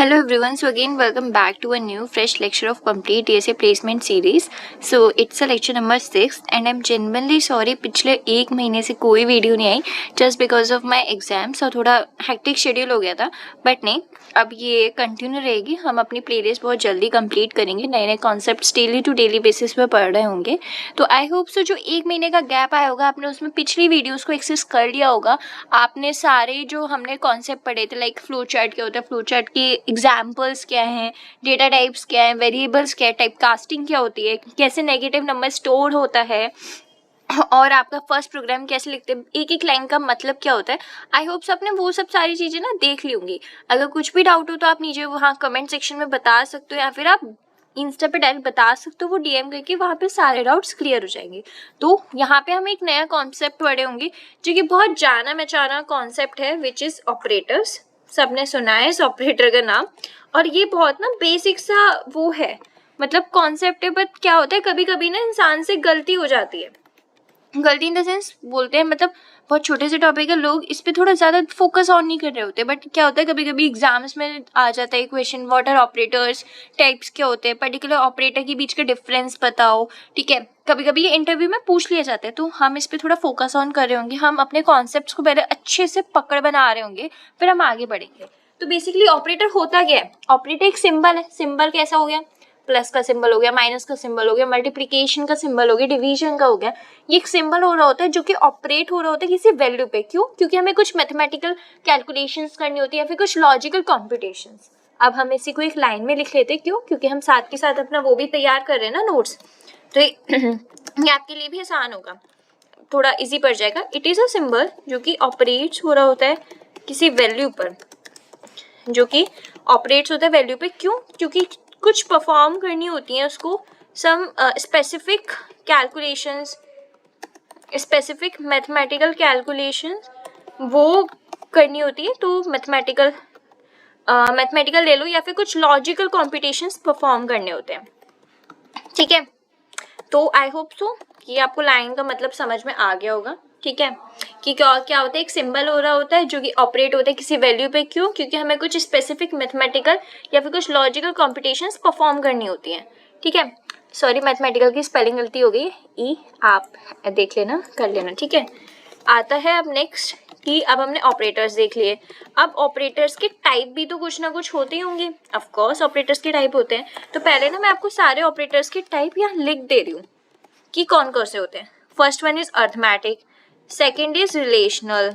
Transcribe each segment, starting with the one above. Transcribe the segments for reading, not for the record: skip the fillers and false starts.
Hello everyone, so again welcome back to a new fresh lecture of complete DSA placement series. So it's a lecture number 6 and I'm genuinely sorry पिछले एक महीने से कोई video नहीं आई just because of my exams और थोड़ा hectic schedule हो गया था, बट नहीं अब ये कंटिन्यू रहेगी. हम अपनी प्लेलिस्ट बहुत जल्दी कंप्लीट करेंगे, नए नए concepts daily to daily basis पे पढ़ रहे होंगे. तो आई होप सो जो एक महीने का गैप आया होगा आपने उसमें पिछली वीडियोस को एक्सेस कर लिया होगा. आपने सारे जो हमने कॉन्सेप्ट पढ़े थे लाइक फ्लो चार्ट क्या होता है, फ्लो चार्ट के एग्जाम्पल्स क्या हैं, डेटा टाइप्स क्या हैं, वेरिएबल्स क्या है, टाइप कास्टिंग क्या होती है, कैसे नेगेटिव नंबर स्टोर होता है और आपका फर्स्ट प्रोग्राम कैसे लिखते हैं, एक एक लाइन का मतलब क्या होता है. आई होप आपने वो सब सारी चीज़ें ना देख ली होंगी. अगर कुछ भी डाउट हो तो आप नीचे वहाँ कमेंट सेक्शन में बता सकते हो या फिर आप इंस्टा पे डायरेक्ट बता सकते हो, वो डीएम करके वहाँ पे सारे डाउट्स क्लियर हो जाएंगे. तो यहाँ पे हम एक नया कॉन्सेप्ट पढ़े होंगे जो कि बहुत जाना पहचाना कॉन्सेप्ट है, विच इज़ ऑपरेटर्स. सबने सुना है इस ऑपरेटर का नाम और ये बहुत ना बेसिक सा वो है, मतलब कॉन्सेप्ट है. बट क्या होता है कभी कभी ना इंसान से गलती हो जाती है. गलती इन द सेंस बोलते हैं मतलब बहुत छोटे से टॉपिक है, लोग इस पे थोड़ा ज़्यादा फोकस ऑन नहीं कर रहे होते. बट क्या होता है कभी कभी एग्जाम्स में आ जाता है question, what are operators, types क्या होते हैं, पर्टिकुलर ऑपरेटर के बीच का डिफरेंस बताओ. ठीक है, कभी कभी ये इंटरव्यू में पूछ लिया जाता है. तो हम इस पे थोड़ा फोकस ऑन कर रहे होंगे, हम अपने कॉन्सेप्ट्स को पहले अच्छे से पकड़ बना रहे होंगे, फिर हम आगे बढ़ेंगे. तो बेसिकली ऑपरेटर होता क्या है? ऑपरेटर एक सिंबल है. सिंबल कैसा हो गया? प्लस का सिंबल हो गया, माइनस का सिंबल हो गया, मल्टीप्लिकेशन का सिंबल हो गया, डिवीजन का हो गया. ये एक सिंबल हो रहा होता है जो कि ऑपरेट हो रहा होता है किसी वैल्यू पे. क्यों? क्योंकि हमें कुछ मैथमेटिकल कैलकुलेशंस करनी होती है या फिर कुछ लॉजिकल कॉम्पिटिशंस. अब हम इसी को एक लाइन में लिख लेते हैं. क्यों? क्योंकि हम साथ के साथ अपना वो भी तैयार कर रहे हैं ना, नोट्स. तो ये आपके लिए भी आसान होगा, थोड़ा इजी पड़ जाएगा. इट इज़ अ सिंबल जो कि ऑपरेट्स हो रहा होता है किसी वैल्यू पर, जो कि ऑपरेट्स होता है वैल्यू पे. क्यों? क्योंकि कुछ परफॉर्म करनी होती हैं उसको, some specific calculations, specific mathematical calculations वो करनी होती है. तो मैथमेटिकल ले लो या फिर कुछ लॉजिकल कॉम्पिटिशन्स परफॉर्म करने होते हैं. ठीक है, तो आई होप सो ये आपको लाइन का मतलब समझ में आ गया होगा. ठीक है, कि क्या होता है, एक सिंबल हो रहा होता है जो कि ऑपरेट होता है किसी वैल्यू पे. क्यों? क्योंकि हमें कुछ स्पेसिफिक मैथमेटिकल या फिर कुछ लॉजिकल कॉम्पिटिशन्स परफॉर्म करनी होती हैं. ठीक है, सॉरी मैथमेटिकल की स्पेलिंग गलती हो गई, ई आप देख लेना, कर लेना. ठीक है, आता है अब नेक्स्ट कि अब हमने ऑपरेटर्स देख लिए. अब ऑपरेटर्स के टाइप भी तो कुछ ना कुछ होते ही होंगे. ऑफ कोर्स ऑपरेटर्स के टाइप होते हैं. तो पहले ना मैं आपको सारे ऑपरेटर्स के टाइप यहाँ लिख दे रही हूँ कि कौन कौन से होते हैं. First one is arithmetic, second is relational,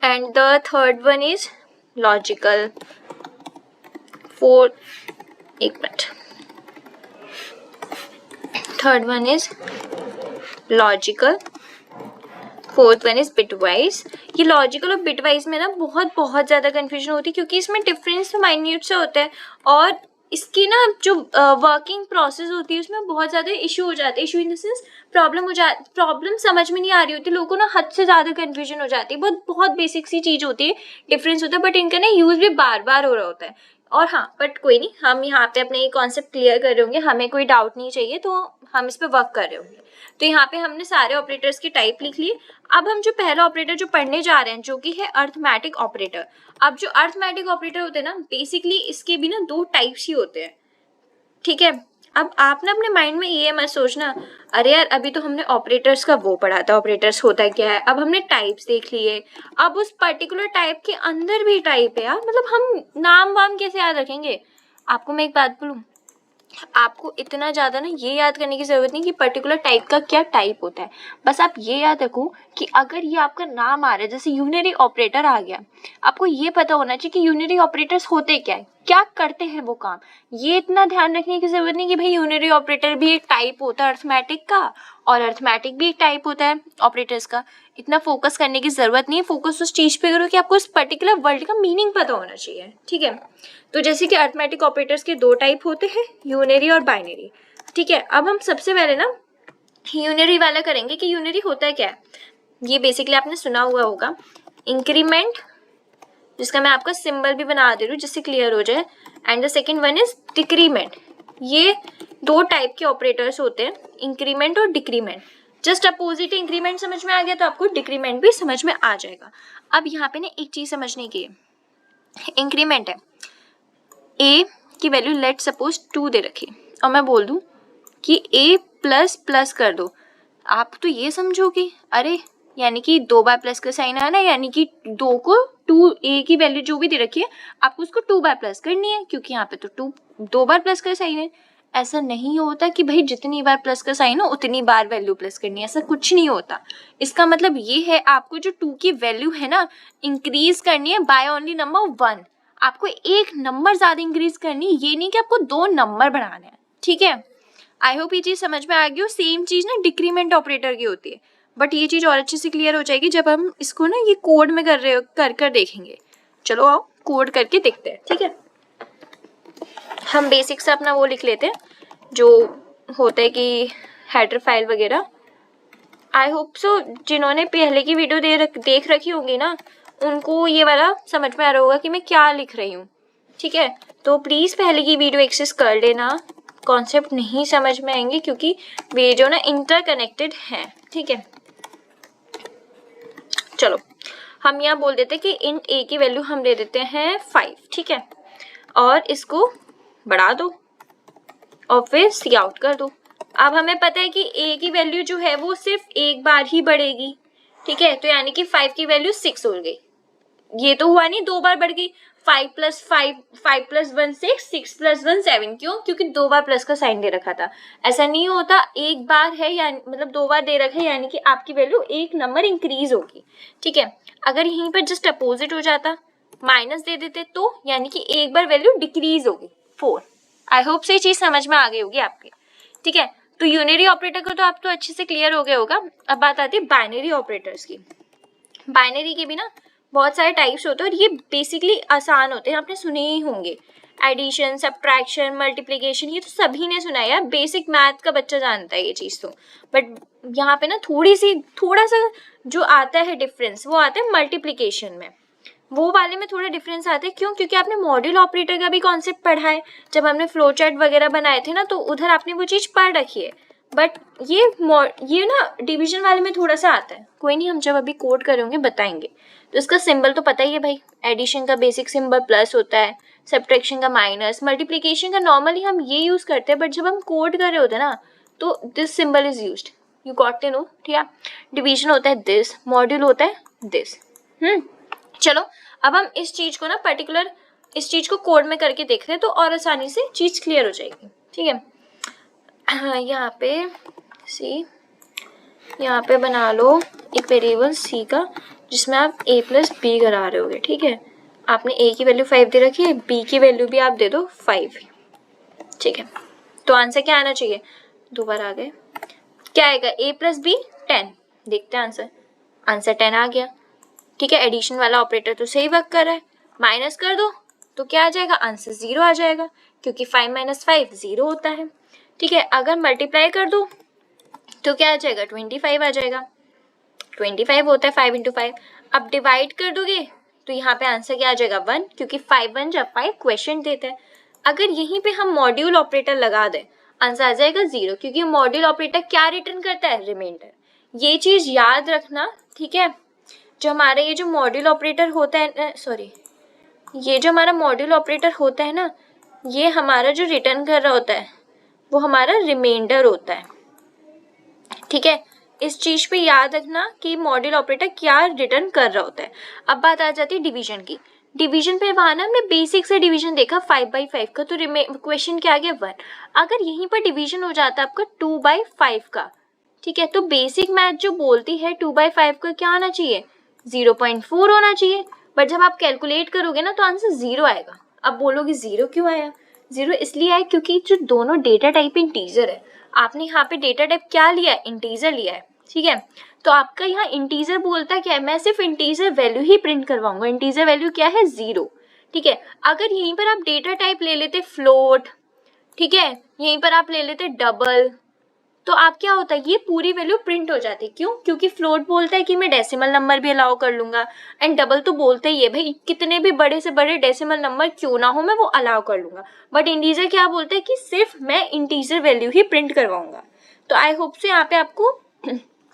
and the third one is logical. एक minute, third one is logical, fourth one is bitwise. ये लॉजिकल और बिटवाइज में ना बहुत ज़्यादा कन्फ्यूजन होती है क्योंकि इसमें डिफरेंस माइन्यूट से होता है और इसकी ना जो वर्किंग प्रोसेस होती है उसमें बहुत ज़्यादा इशू हो जाते हैं. Issue in the sense problem समझ में नहीं आ रही होती, लोगों को ना हद से ज़्यादा कन्फ्यूजन हो जाती है. बहुत बेसिक सी चीज़ होती है, डिफरेंस होता है, बट इनका ना यूज़ भी बार बार हो रहा होता है. और हाँ, बट कोई नहीं, हम यहाँ पे अपने ये कॉन्सेप्ट क्लियर कर रहे होंगे, हमें कोई डाउट नहीं चाहिए, तो हम इस पर वर्क कर रहे होंगे. तो यहाँ पे हमने सारे ऑपरेटर्स के टाइप लिख लिए. अब हम जो पहला ऑपरेटर जो पढ़ने जा रहे हैं जो कि है अर्थमेटिक ऑपरेटर. अब जो अर्थमेटिक ऑपरेटर होते हैं ना, बेसिकली इसके भी ना दो टाइप्स ही होते हैं. ठीक है, अब आप ना अपने माइंड में ये मत सोचना अरे यार अभी तो हमने ऑपरेटर्स का वो पढ़ा था, ऑपरेटर्स होता क्या है. अब हमने टाइप्स देख लिए, अब उस पर्टिकुलर टाइप के अंदर भी टाइप है यार, मतलब हम नाम वाम कैसे याद रखेंगे. आपको मैं एक बात बोलूँ, आपको इतना ज़्यादा ना ये याद करने की ज़रूरत नहीं कि पर्टिकुलर टाइप का क्या टाइप होता है. बस आप ये याद रखो कि अगर ये आपका नाम आ रहा है, जैसे यूनरी ऑपरेटर आ गया, आपको ये पता होना चाहिए कि यूनरी ऑपरेटर्स होते क्या है, क्या करते हैं वो काम. ये इतना ध्यान रखने की ज़रूरत नहीं कि भाई यूनरी ऑपरेटर भी एक टाइप होता है अर्थमेटिक का और अर्थमेटिक भी एक टाइप होता है ऑपरेटर्स का. इतना फोकस करने की ज़रूरत नहीं है. फोकस उस चीज़ पे करो कि आपको उस पर्टिकुलर वर्ड का मीनिंग पता होना चाहिए. ठीक है, तो जैसे कि अर्थमेटिक ऑपरेटर्स के दो टाइप होते हैं, यूनरी और बाइनरी. ठीक है, अब हम सबसे पहले ना यूनरी वाला करेंगे कि यूनरी होता है क्या है. ये बेसिकली आपने सुना हुआ होगा, इंक्रीमेंट, जिसका मैं आपका सिंबल भी बना दे रही हूँ जिससे क्लियर हो जाए. And the second one is decrement. ये दो टाइप के ऑपरेटर्स होते हैं, इंक्रीमेंट और डिक्रीमेंट. जस्ट अपोजिट इंक्रीमेंट समझ में आ गया तो आपको डिक्रीमेंट भी समझ में आ जाएगा. अब यहाँ पे ना एक चीज़ समझने की है, इंक्रीमेंट है, a की वैल्यू लेट सपोज 2 दे रखी और मैं बोल दूं कि a प्लस प्लस कर दो, आप तो ये समझोगे अरे यानी कि 2 बार प्लस का साइन आना है, यानी कि 2 को 2 a की वैल्यू जो भी दे रखी है आपको उसको 2 बार प्लस करनी है, क्योंकि यहाँ पे तो 2 बार प्लस का साइन है। ऐसा नहीं होता कि भाई जितनी बार प्लस का साइन हो उतनी बार वैल्यू प्लस करनी है, ऐसा कुछ नहीं होता। इसका मतलब ये है आपको जो 2 की वैल्यू है ना इंक्रीज करनी है बाय ओनली नंबर 1, आपको एक नंबर ज्यादा इंक्रीज करनी है, ये नहीं कि आपको 2 नंबर बढ़ाने हैं, ठीक है। आई होप ये चीज समझ में आ गई हो। सेम चीज ना डिक्रीमेंट ऑपरेटर की होती है, बट ये चीज और अच्छे से क्लियर हो जाएगी जब हम इसको ना ये कोड में कर देखेंगे। चलो आओ कोड करके देखते हैं, ठीक है। हम बेसिक से अपना वो लिख लेते हैं जो होता है कि हेडर फाइल वगैरह। आई होप सो जिन्होंने पहले की वीडियो देख रखी होंगी ना उनको ये वाला समझ में आ रहा होगा कि मैं क्या लिख रही हूँ, ठीक है। तो प्लीज पहले की वीडियो एक्सेस कर लेना, कॉन्सेप्ट नहीं समझ में आएंगे क्योंकि वे जो ना इंटरकनेक्टेड हैं, ठीक है। चलो हम यहाँ बोल देते हैं कि इन a की वैल्यू हम दे देते हैं 5, ठीक है, और इसको बढ़ा दो और फिर सी आउट कर दो। अब हमें पता है कि a की वैल्यू जो है वो सिर्फ एक बार ही बढ़ेगी, ठीक है, तो यानी कि 5 की वैल्यू 6 हो गई। ये तो हुआ नहीं 2 बार बढ़ गई, 5 + 5, 5 + 1 6, 6 + 1 7, क्यों? क्योंकि 2 बार प्लस का साइन दे रखा था। ऐसा नहीं होता, एक बार है यानी मतलब 2 बार दे रखा है यानी कि आपकी वैल्यू एक नंबर इंक्रीज होगी, ठीक है। अगर यहीं पर जस्ट अपोजिट हो जाता, माइनस दे देते तो यानी कि एक बार वैल्यू डिक्रीज होगी 4। आई होप से ये चीज समझ में आ गई होगी आपके, ठीक है। तो यूनिटरी ऑपरेटर को तो आप तो अच्छे से क्लियर हो गया होगा। अब बात आती है बाइनरी ऑपरेटर्स की। बाइनरी के भी ना बहुत सारे टाइप्स होते हैं और ये बेसिकली आसान होते हैं, आपने सुने ही होंगे। एडिशन, सब्ट्रैक्शन, मल्टीप्लिकेशन, ये तो सभी ने सुना है यार, बेसिक मैथ का बच्चा जानता है ये चीज़ तो। बट यहाँ पे ना थोड़ा सा जो आता है डिफरेंस वो आता है मल्टीप्लिकेशन में, वो वाले में थोड़ा डिफरेंस आता है। क्यों? क्योंकि आपने मॉड्यूल ऑपरेटर का भी कॉन्सेप्ट पढ़ा है, जब हमने फ्लो चार्ट वगैरह बनाए थे ना तो उधर आपने वो चीज़ पढ़ रखी है। बट ये ना डिवीजन वाले में थोड़ा सा आता है। कोई नहीं, हम जब अभी कोड करेंगे बताएंगे। तो इसका सिंबल तो पता ही है भाई, एडिशन का बेसिक सिंबल प्लस होता है, सब्ट्रैक्शन का माइनस, मल्टीप्लिकेशन का नॉर्मली हम ये यूज़ करते हैं, बट जब हम कोड कर रहे होते हैं ना तो this symbol is used, you got to know, ठीक है। डिवीजन होता है दिस, मॉड्यूल होता है दिस। चलो अब हम इस चीज़ को ना पर्टिकुलर इस चीज़ को कोड में करके देखते हैं तो और आसानी से चीज़ क्लियर हो जाएगी, ठीक है। यहाँ पे सी, यहाँ पे बना लो एक वेरिएबल सी का जिसमें आप a + b करा रहे होगे, ठीक है। आपने a की वैल्यू 5 दे रखी है, b की वैल्यू भी आप दे दो 5, ठीक है। तो आंसर क्या आना चाहिए? 2 बार आ गए, क्या आएगा? a + b 10। देखते हैं आंसर 10 आ गया, ठीक है। एडिशन वाला ऑपरेटर तो सही वर्क कर रहा है। माइनस कर दो तो क्या आ जाएगा? आंसर 0 आ जाएगा, क्योंकि 5 - 5 0 होता है, ठीक है। अगर मल्टीप्लाई कर दो तो क्या आ जाएगा? 25 आ जाएगा, 25 होता है 5 × 5। अब डिवाइड कर दोगे तो यहाँ पे आंसर क्या आ जाएगा? 1, क्योंकि 5 × 1 = 5 क्वेश्चन देता है। अगर यहीं पे हम मॉड्यूल ऑपरेटर लगा दें आंसर आ जाएगा 0, क्योंकि मॉड्यूल ऑपरेटर क्या रिटर्न करता है? रिमाइंडर। ये चीज़ याद रखना, ठीक है। जो हमारा ये जो मॉड्यूल ऑपरेटर होता है, ये जो हमारा मॉड्यूल ऑपरेटर होता है ना, ये हमारा जो रिटर्न कर रहा होता है वो हमारा रिमाइंडर होता है, ठीक है। इस चीज़ पे याद रखना कि मॉड्यूल ऑपरेटर क्या रिटर्न कर रहा होता है। अब बात आ जाती है डिवीजन की। डिवीजन पे वहाँ ना हमने बेसिक से डिवीजन देखा 5/5 का, तो क्वेश्चन क्या आ गया? 1। अगर यहीं पर डिवीजन हो जाता है आपका 2/5 का, ठीक है, तो बेसिक मैथ जो बोलती है 2/5 का क्या आना चाहिए? 0.4 होना चाहिए। बट जब आप कैलकुलेट करोगे ना तो आंसर 0 आएगा। अब बोलोगे 0 क्यों आया? 0 इसलिए आया क्योंकि जो दोनों डेटा टाइप इंटीजर है, आपने यहाँ पे डेटा टाइप क्या लिया है? इंटीजर लिया है, ठीक है। तो आपका यहाँ इंटीजर बोलता क्या है? मैं सिर्फ इंटीजर वैल्यू ही प्रिंट करवाऊंगा। इंटीजर वैल्यू क्या है? 0, ठीक है। अगर यहीं पर आप डेटा टाइप ले लेते फ्लोट, ठीक है, यहीं पर आप ले लेते डबल, तो आप क्या होता है? ये पूरी वैल्यू प्रिंट हो जाती है। क्यों? क्योंकि फ्लोट बोलता है कि मैं डेसिमल नंबर भी अलाउ कर लूंगा, एंड डबल तो बोलते ही है भाई कितने भी बड़े से बड़े डेसिमल नंबर क्यों ना हो मैं वो अलाउ कर लूंगा। बट इंटीजर क्या बोलता है कि सिर्फ मैं इंटीजर वैल्यू ही प्रिंट करवाऊंगा। तो आई होप से यहाँ पे आपको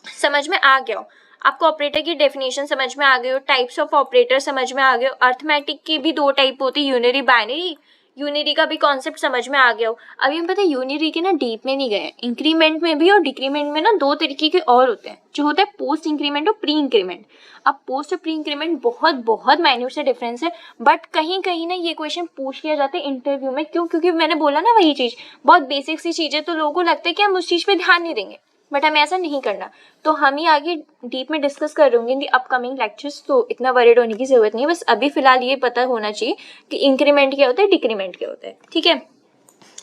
समझ में आ गया हो, आपको ऑपरेटर की डेफिनेशन समझ में आ गई हो, टाइप्स ऑफ ऑपरेटर समझ में आ गए हो। अर्थमेटिक की भी 2 टाइप होती है, यूनिटरी, बाइनरी। यूनिरी का भी कॉन्सेप्ट समझ में आ गया हो। अभी हम पता है यूनिरी के ना डीप में नहीं गए, इंक्रीमेंट में भी और डिक्रीमेंट में ना दो तरीके के और होते हैं, जो होता है पोस्ट इंक्रीमेंट और प्री इंक्रीमेंट। अब पोस्ट और प्री इंक्रीमेंट बहुत बहुत माइन्यूट से डिफरेंस है, बट कहीं कहीं ना ये क्वेश्चन पूछ लिया जाता है इंटरव्यू में। क्यों? क्योंकि मैंने बोला ना वही चीज, बहुत बेसिक सी चीज है, तो लोगों को लगता है कि हम उस चीज पे ध्यान नहीं देंगे, बट हमें ऐसा नहीं करना। तो हम ही आगे डीप में डिस्कस कर होंगे इन दी अपकमिंग लेक्चर्स, तो इतना वरीड होने की जरूरत नहीं है। बस अभी फिलहाल ये पता होना चाहिए कि इंक्रीमेंट क्या होता है, डिक्रीमेंट क्या होता है, ठीक है।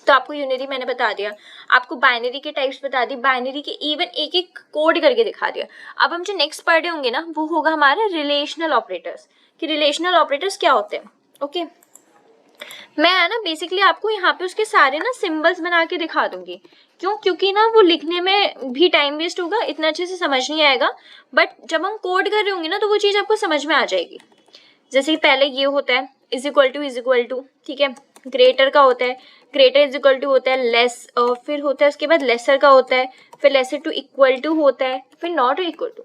तो आपको यूनिरी मैंने बता दिया, आपको बाइनरी के टाइप्स बता दी, बाइनरी के इवन एक एक कोड करके दिखा दिया। अब हम जो नेक्स्ट पढ़ रहे होंगे ना वो होगा हमारा रिलेशनल ऑपरेटर्स, कि रिलेशनल ऑपरेटर्स क्या होते हैं। ओके, मैं है ना बेसिकली आपको यहाँ पे उसके सारे ना सिंबल्स बना के दिखा दूंगी। क्यों? क्योंकि ना वो लिखने में भी टाइम वेस्ट होगा, इतना अच्छे से समझ नहीं आएगा, बट जब हम कोड कर रहे होंगे ना तो वो चीज़ आपको समझ में आ जाएगी। जैसे कि पहले ये होता है इज इक्वल टू, ठीक है, ग्रेटर का होता है, ग्रेटर इज इक्वल टू होता है लेस, फिर होता है उसके बाद लेसर का होता है, फिर लेसर टू इक्वल टू होता है, फिर नॉट इक्वल टू।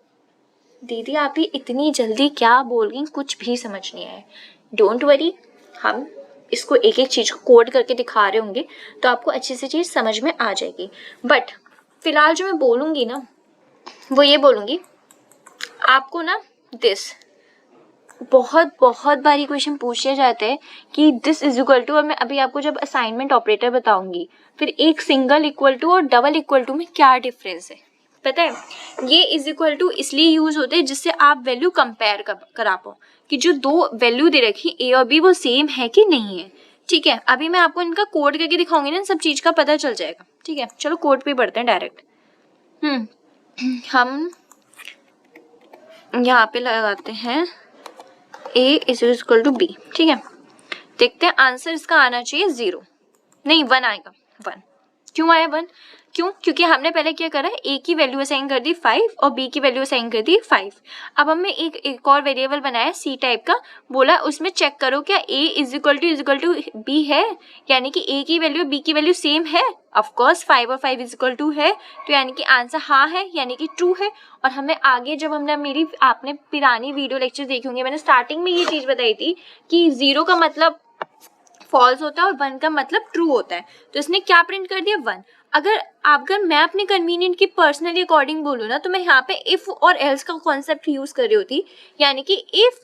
दीदी आप ही इतनी जल्दी क्या बोल गई, कुछ भी समझ नहीं आया। डोंट वरी, हम इसको एक एक चीज को कोड करके दिखा रहे होंगे तो आपको अच्छी सी चीज समझ में आ जाएगी। बट फिलहाल जो मैं बोलूंगी ना वो ये बोलूंगी आपको ना, दिस बहुत बहुत बारी क्वेश्चन पूछे जाते हैं कि दिस इज इक्वल टू, और मैं अभी आपको जब असाइनमेंट ऑपरेटर बताऊंगी फिर एक सिंगल इक्वल टू और डबल इक्वल टू में क्या डिफरेंस है पता है। ये इज इक्वल टू इसलिए यूज होते हैं जिससे आप वैल्यू कंपेयर करा पाओ कि जो दो वैल्यू दे रखी ए और बी वो सेम है कि नहीं है, ठीक है। अभी मैं आपको इनका कोड करके दिखाऊंगी ना, सब चीज का पता चल जाएगा, ठीक है। चलो कोड पे बढ़ते हैं डायरेक्ट। हम यहाँ पे लगाते हैं ए इज इक्वल टू बी, ठीक है। देखते हैं आंसर इसका आना चाहिए 0, नहीं 1 आएगा। 1 क्यों आया 1? क्यों? क्योंकि हमने पहले क्या करा, ए की वैल्यू असाइन कर दी 5 और बी की वैल्यू असाइन कर दी 5। अब हमने एक और वेरिएबल बनाया सी टाइप का, बोला उसमें चेक करो क्या ए इज इक्वल टू बी है, यानी कि ए की वैल्यू बी की वैल्यू सेम है। ऑफकोर्स 5 और 5 इज इक्वल टू है, तो यानी कि आंसर हाँ है, यानी कि ट्रू है। और हमें आगे जब हमने आपने पुरानी वीडियो लेक्चर देखे होंगे, मैंने स्टार्टिंग में ये चीज बताई थी कि 0 का मतलब फॉल्स होता है और 1 का मतलब ट्रू होता है। तो इसने क्या प्रिंट कर दिया 1। अगर मैं अपने कन्वीनियंट की पर्सनली अकॉर्डिंग बोलूँ ना तो मैं यहाँ पे इफ और एल्स का कॉन्सेप्ट यूज कर रही होती, यानी कि इफ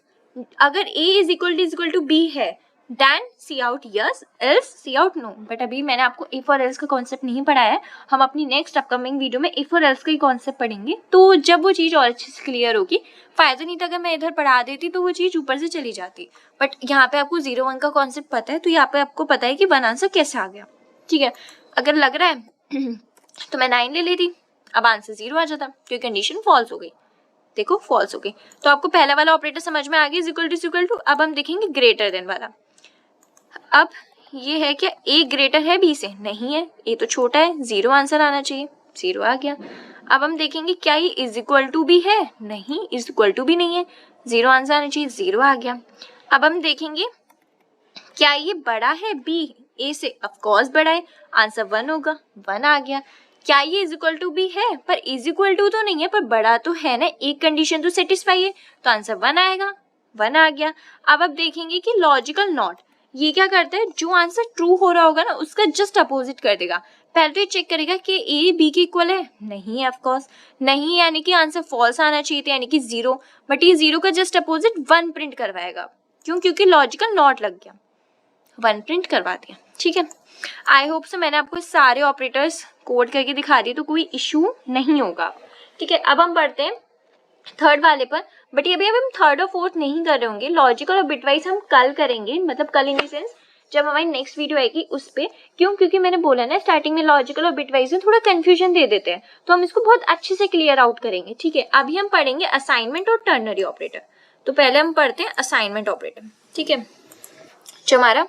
अगर A is equal to B है then C out yes, else C out no. But अभी मैंने आपको इफ और एल्स का कॉन्सेप्ट नहीं पढ़ाया है, हम अपनी नेक्स्ट अपकमिंग वीडियो में इफ और एल्स का ही कॉन्सेप्ट पढ़ेंगे, तो जब वो चीज़ और अच्छे से क्लियर होगी। फायदा नहीं था अगर मैं इधर पढ़ा देती तो वो चीज़ ऊपर से चली जाती, बट यहाँ पे आपको 0 1 का कॉन्सेप्ट पता है, तो यहाँ पे आपको पता है कि 1 आंसर कैसे आ गया, ठीक है। अगर लग रहा है तो मैं 9 ले लेती, अब आंसर 0 आ जाता क्योंकि कंडीशन फॉल्स हो गई। देखो फॉल्स हो गई, तो आपको पहला वाला ऑपरेटर समझ में आ गया, इज इक्वल टू। अब हम देखेंगे ग्रेटर देन वाला। अब ये है क्या ए ग्रेटर है बी से? नहीं है, ए तो छोटा है, 0 आंसर आना चाहिए, 0 आ गया। अब हम देखेंगे क्या ये इज इक्वल टू भी है? नहीं, इज इक्वल टू भी नहीं है, 0 आंसर आना चाहिए, 0 आ गया। अब हम देखेंगे क्या ये बड़ा है बी ए से? ऑफकोर्स बड़ा है, आंसर 1 होगा, 1 आ गया। क्या ये इज इक्वल टू भी है? पर इज इक्वल टू तो नहीं है, पर बड़ा तो है ना, एक कंडीशन तो सेटिस्फाई है, तो आंसर 1 आएगा, 1 आ गया। अब आप देखेंगे कि लॉजिकल नॉट ये क्या करता है, जो आंसर ट्रू हो रहा होगा ना उसका जस्ट अपोजिट कर देगा। पहले तो ये चेक करेगा कि ए बी के इक्वल है, नहीं है ऑफकोर्स, नहीं, यानी कि आंसर फॉल्स आना चाहिए था, यानी कि 0, बट ये 0 का जस्ट अपोजिट 1 प्रिंट करवाएगा। क्यों? क्योंकि लॉजिकल नॉट लग गया, 1 प्रिंट करवा दिया, ठीक है। आई होप से मैंने आपको सारे ऑपरेटर्स कोड करके दिखा दिए, तो कोई इशू नहीं होगा, ठीक है। अब हम बढ़ते हैं थर्ड वाले पर, बट ये अभी हम थर्ड और फोर्थ नहीं कर रहे होंगे, लॉजिकल और बिटवाइज हम कल करेंगे, मतलब कल इन द सेंस जब हमारी नेक्स्ट वीडियो आएगी उस पे। क्यों? क्योंकि मैंने बोला ना स्टार्टिंग में लॉजिकल और बिटवाइज में थोड़ा कंफ्यूजन दे देते हैं, तो हम इसको बहुत अच्छे से क्लियर आउट करेंगे, ठीक है। अभी हम पढ़ेंगे असाइनमेंट और टर्नरी ऑपरेटर। तो पहले हम पढ़ते हैं असाइनमेंट ऑपरेटर, ठीक है। जो हमारा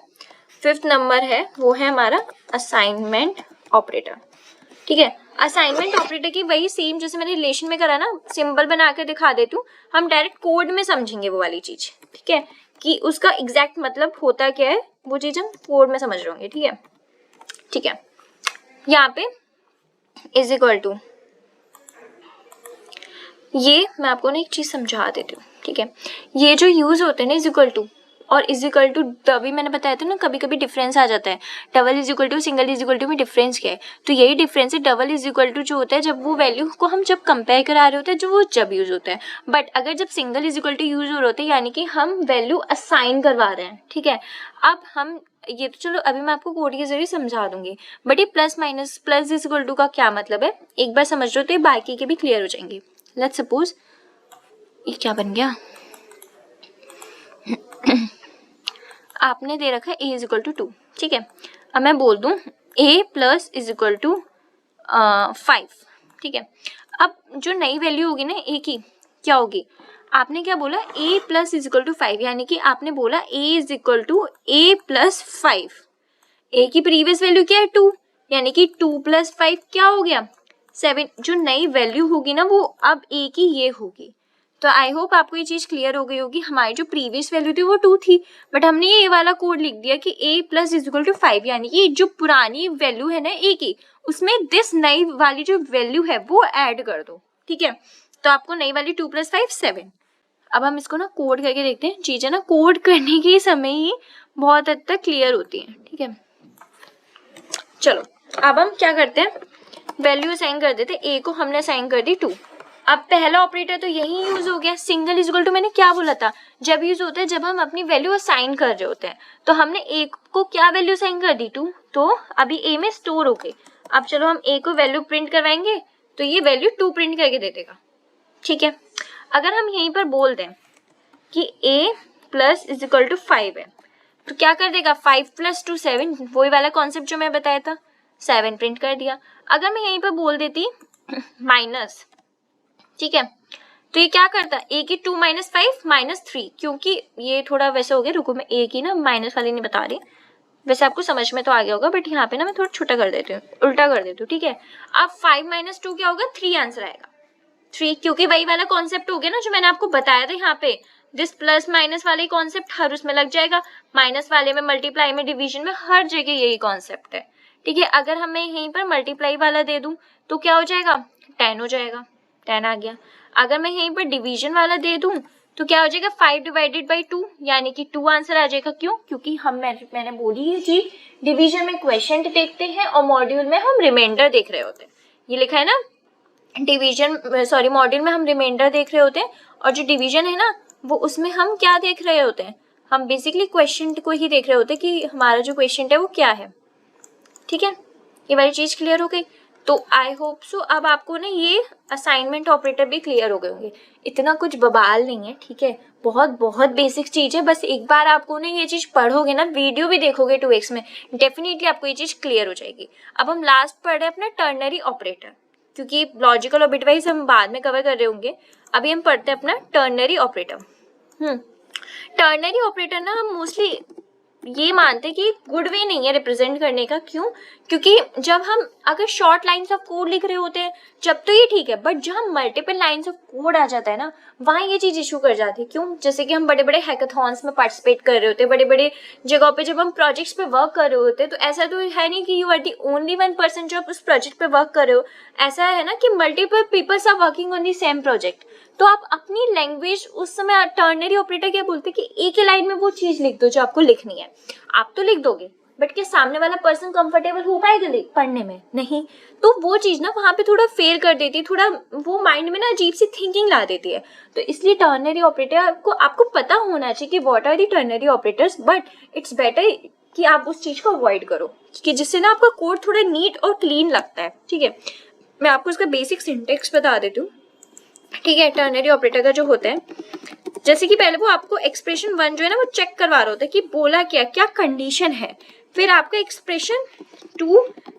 5th नंबर है वो है हमारा असाइनमेंट ऑपरेटर, ठीक है। असाइनमेंट ऑपरेटर की वही सेम जैसे मैंने रिलेशन में करा ना, सिंबल बना कर दिखा देती हूँ, हम डायरेक्ट कोड में समझेंगे वो वाली चीज, ठीक है, कि उसका एग्जैक्ट मतलब होता क्या है, वो चीज हम कोड में समझ रहे होंगे, ठीक है, ठीक है। यहाँ पे इज इक्वल टू, ये मैं आपको ना एक चीज समझा देती हूँ, ठीक है। ये जो यूज होते हैं ना इज इक्वल टू, और इज इक्वल टू तभी मैंने बताया था ना कभी कभी डिफरेंस आ जाता है, double is equal to single is equal to में डिफरेंस क्या है, तो यही डिफरेंस है। डबल इज इक्वल टू जो होता है जब वो वैल्यू को हम जब कंपेयर करा रहे होते हैं जो वो जब यूज होता है, बट अगर जब single is equal to use हो रहे होते हैं यानी कि हम वैल्यू असाइन करवा रहे हैं, ठीक है। अब हम ये तो चलो अभी मैं आपको कोड के जरिए समझा दूंगी, बट ये plus minus plus is equal to का क्या मतलब है एक बार समझ लो तो ये बाकी के भी क्लियर हो जाएंगे। लेट्स सपोज ये क्या बन गया आपने दे रखा है a इज इक्वल टू 2, ठीक है। अब मैं बोल दूं a plus is equal to 5, ठीक है। अब जो नई वैल्यू होगी ना a की क्या होगी, आपने क्या बोला a plus is equal to 5, यानी कि आपने बोला a is equal to a plus 5। a की प्रीवियस वैल्यू क्या है 2, यानी कि 2 प्लस 5 क्या हो गया 7। जो नई वैल्यू होगी ना वो अब a की ये होगी। तो आई होप आपको ये चीज़ क्लियर हो गई होगी। हमारी जो प्रीवियस वैल्यू थी वो 2 थी, बट हमने ये वाला कोड लिख दिया कि a plus is equal to 5, यानी कि जो पुरानी वैल्यू है ना a की उसमें दिस नई वाली जो वैल्यू है वो ऐड कर दो, ठीक है। तो आपको नई वाली 2 प्लस 5 7। अब हम इसको ना कोड करके देखते हैं। चीज़ें ना कोड करने के समय ही बहुत हद तक क्लियर होती हैं, ठीक है। चलो अब हम क्या करते हैं, वैल्यू असाइन कर देते हैं। a को हमने असाइन कर दी 2। अब पहला ऑपरेटर तो यही यूज हो गया। सिंगल इज इक्वल टू मैंने क्या बोला था, जब यूज होता है जब हम अपनी वैल्यू असाइन कर रहे होते हैं। तो हमने a को क्या वैल्यू असाइन कर दी 2, तो अभी a में स्टोर हो गई। अब चलो हम a को वैल्यू प्रिंट करवाएंगे तो ये वैल्यू 2 प्रिंट करके दे देगा, ठीक है। अगर हम यहीं पर बोल दें कि a plus is equal to 5 है तो क्या कर देगा 5 प्लस 2 7, वही वाला कॉन्सेप्ट जो मैं बताया था, 7 प्रिंट कर दिया। अगर मैं यहीं पर बोल देती माइनस, ठीक है, तो ये क्या करता a की 2 माइनस 5 माइनस 3, क्योंकि ये थोड़ा वैसे हो गया, रुको मैं a की ना माइनस वाली नहीं बता रही, वैसे आपको समझ में तो आ गया होगा, बट यहाँ पे ना मैं थोड़ा छोटा कर देती हूँ, उल्टा कर देती हूँ, ठीक है। अब 5 माइनस 2 क्या होगा 3 आंसर आएगा 3, क्योंकि वही वाला कॉन्सेप्ट हो गया ना जो मैंने आपको बताया था यहाँ पे। दिस प्लस माइनस वाले कॉन्सेप्ट हर उसमें लग जाएगा, माइनस वाले में, मल्टीप्लाई में, डिवीजन में, हर जगह यही कॉन्सेप्ट है, ठीक है। अगर हमें यहीं पर मल्टीप्लाई वाला दे दूं तो क्या हो जाएगा 10 हो जाएगा, 10 आ गया। अगर मैं यहीं पर डिवीजन वाला दे दूं तो क्या हो जाएगा 5 डिवाइडेड बाई 2, यानी कि 2 आंसर आ जाएगा। क्यों, क्योंकि मैंने बोली है कि डिवीजन में क्वेश्चन देखते हैं और मॉड्यूल में हम रिमाइंडर देख रहे होते हैं। ये लिखा है ना, मॉड्यूल में हम रिमाइंडर देख रहे होते हैं और जो डिवीजन है ना वो उसमें हम क्या देख रहे होते हैं, हम बेसिकली क्वेश्चन को ही देख रहे होते हैं कि हमारा जो क्वेश्चन है वो क्या है, ठीक है। ये वाली चीज क्लियर हो गई। तो आई होप सो अब आपको ना ये असाइनमेंट ऑपरेटर भी क्लियर हो गए होंगे। इतना कुछ बवाल नहीं है, ठीक है, बहुत बहुत बेसिक चीज है। बस एक बार आपको ना ये चीज पढ़ोगे ना, वीडियो भी देखोगे 2x में, डेफिनेटली आपको ये चीज क्लियर हो जाएगी। अब हम लास्ट पढ़ रहे हैं अपना टर्नरी ऑपरेटर, क्योंकि लॉजिकल और बिटवाइज हम बाद में कवर कर रहे होंगे। अभी हम पढ़ते हैं अपना टर्नरी ऑपरेटर। टर्नरी ऑपरेटर ना हम मोस्टली ये मानते हैं कि गुड वे नहीं है रिप्रेजेंट करने का। क्यों, क्योंकि जब हम अगर शॉर्ट लाइंस ऑफ कोड लिख रहे होते हैं जब तो ये ठीक है, बट जब मल्टीपल लाइंस ऑफ कोड आ जाता है ना वहाँ ये चीज इशू कर जाती है। क्यों, जैसे कि हम बड़े बड़े हैकाथॉन्स में पार्टिसिपेट कर रहे होते हैं, बड़े बड़े जगहों पे जब हम प्रोजेक्ट्स पे वर्क कर रहे होते हैं, तो ऐसा तो है नहीं कि यू आर दी ओनली 1% जो आप उस प्रोजेक्ट पे वर्क कर रहे हो। ऐसा है ना कि multiple peoples are working on the same project. तो आप अपनी लैंग्वेज उस समय टर्नरी ऑपरेटर क्या बोलते हैं कि एक ही लाइन में वो चीज लिख दो जो आपको लिखनी है। आप तो लिख दोगे बट क्या सामने वाला पर्सन कंफर्टेबल हो पाएगा पढ़ने में? नहीं। तो वो चीज ना वहां पे थोड़ा फेल कर देती है, थोड़ा वो माइंड में ना अजीब सी थिंकिंग ला देती है। तो इसलिए टर्नरी ऑपरेटर को आपको पता होना चाहिए कि what are the ternary operators, but it's better कि आप उस चीज को अवॉइड करो कि जिससे ना आपका कोड थोड़ा नीट और क्लीन लगता है, ठीक है। मैं आपको इसका बेसिक सिंटेक्स बता देती हूँ, ठीक है। टर्नरी ऑपरेटर का जो होता है, जैसे कि पहले वो आपको एक्सप्रेशन 1 जो है ना वो चेक करवा रहा होता है कि बोला क्या क्या कंडीशन है, फिर आपका एक्सप्रेशन 2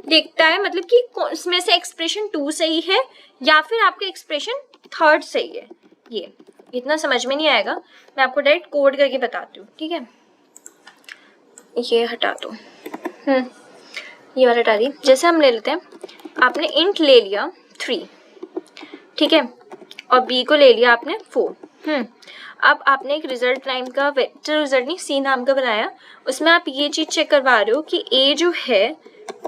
देखता है मतलब कि इसमें से एक्सप्रेशन 2 सही है या फिर आपका एक्सप्रेशन 3 सही है। ये इतना समझ में नहीं आएगा, मैं आपको डायरेक्ट कोड करके बताती हूँ, ठीक है। ये हटा दो, ये वाला हटा दी। जैसे हम ले लेते हैं, आपने इंट ले लिया 3, ठीक है, और बी को ले लिया आपने 4। अब आपने एक रिजल्ट टाइम का वेक्टर रिजल्ट नहीं सी नाम का बनाया, उसमें आप ये चीज चेक करवा रहे हो कि ए जो है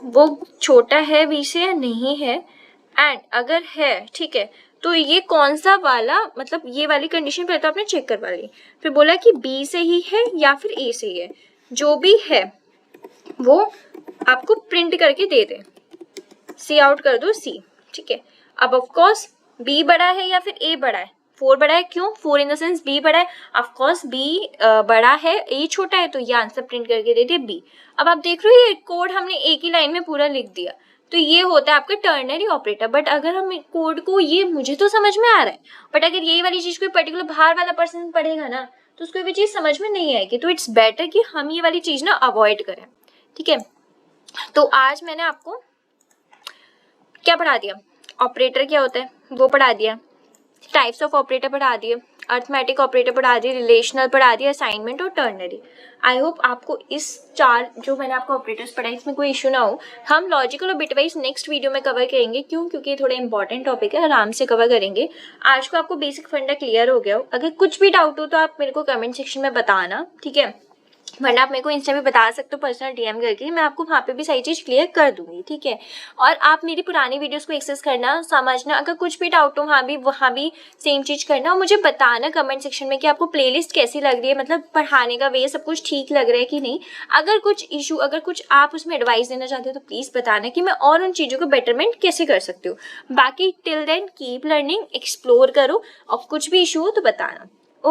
वो छोटा है बी से या नहीं है, एंड अगर है, ठीक है, तो ये कौन सा वाला, मतलब ये वाली कंडीशन पहले तो आपने चेक करवा ली, फिर बोला कि बी सही है या फिर ए सही है, जो भी है वो आपको प्रिंट करके दे दे, सी आउट कर दो सी, ठीक है। अब ऑफ कोर्स बी बड़ा है या फिर ए बड़ा है, 4 बड़ा है, क्यों 4 इन द सेंस बी बड़ा है, ऑफ कोर्स बी बड़ा है ए छोटा है, तो ये आंसर प्रिंट करके दे दिया बी। अब आप देख रहे हो ये कोड हमने एक ही लाइन में पूरा लिख दिया, तो ये होता है आपका टर्नरी ऑपरेटर। बट अगर हम कोड को, ये मुझे तो समझ में आ रहा है, बट अगर यही वाली चीज कोई पर्टिकुलर बाहर वाला पर्सन पढ़ेगा ना तो उसको ये चीज समझ में नहीं आएगी, तो इट्स बेटर कि हम ये वाली चीज ना अवॉइड करें, ठीक है। तो आज मैंने आपको क्या पढ़ा दिया, ऑपरेटर क्या होता है वो पढ़ा दिया, टाइप्स ऑफ ऑपरेटर पढ़ा दिए, अर्थमेटिक ऑपरेटर पढ़ा दिए, रिलेशनल पढ़ा दिया, असाइनमेंट और टर्नरी। आई होप आपको इस 4 जो मैंने आपको ऑपरेटर्स पढ़ाए इसमें कोई इशू ना हो। हम लॉजिकल और बिटवाइज नेक्स्ट वीडियो में कवर करेंगे, क्योंकि ये थोड़ा इंपॉर्टेंट टॉपिक है, आराम से कवर करेंगे। आज को आपको बेसिक फंडा क्लियर हो गया हो, अगर कुछ भी डाउट हो तो आप मेरे को कमेंट सेक्शन में बताना, ठीक है, वरना आप मेरे को इंस्टा पे बता सकते हो पर्सनल डीएम करके, मैं आपको वहाँ पे भी सारी चीज़ क्लियर कर दूंगी, ठीक है। और आप मेरी पुरानी वीडियोस को एक्सेस करना, समझना, अगर कुछ भी डाउट हो वहाँ भी सेम चीज़ करना, और मुझे बताना कमेंट सेक्शन में कि आपको प्लेलिस्ट कैसी लग रही है, मतलब पढ़ाने का वे सब कुछ ठीक लग रहा है कि नहीं। अगर कुछ इशू, अगर कुछ आप उसमें एडवाइस देना चाहते हो तो प्लीज़ बताना कि मैं और उन चीज़ों को बेटरमेंट कैसे कर सकती हूँ। बाकी till then keep learning, explore करो, और कुछ भी इशू हो तो बताना।